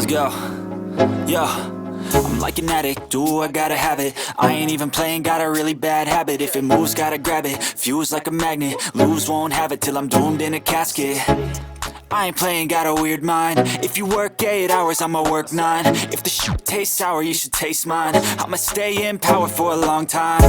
Let's go. Yo, I'm like an addict, do I gotta have it. I ain't even playing, got a really bad habit. If it moves, gotta grab it, fuse like a magnet. Lose, won't have it till I'm doomed in a casket. I ain't playing, got a weird mind. If you work 8 hours, I'ma work 9. If the shit tastes sour, you should taste mine. I'ma stay in power for a long time.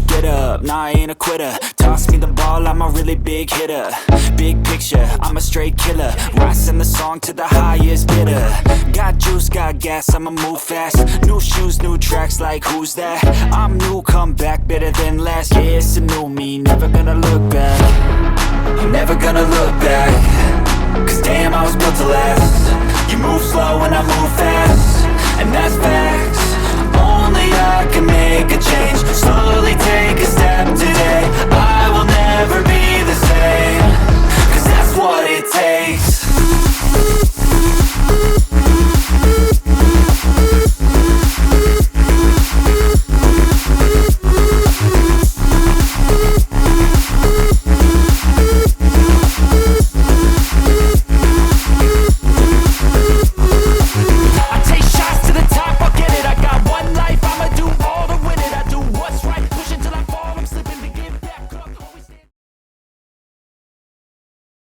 Get up, nah, I ain't a quitter. Toss me the ball, I'm a really big hitter. Big picture, I'm a straight killer. Rising the song to the highest bidder. Got juice, got gas, I'ma move fast. New shoes, new tracks, like who's that? I'm new, come back, better than last. Yeah, it's a new me, never gonna look back. I'm never gonna look back. Cause damn, I was built to last. You move slow and I move fast, and that's facts. Only I can make a change. Slowly take a step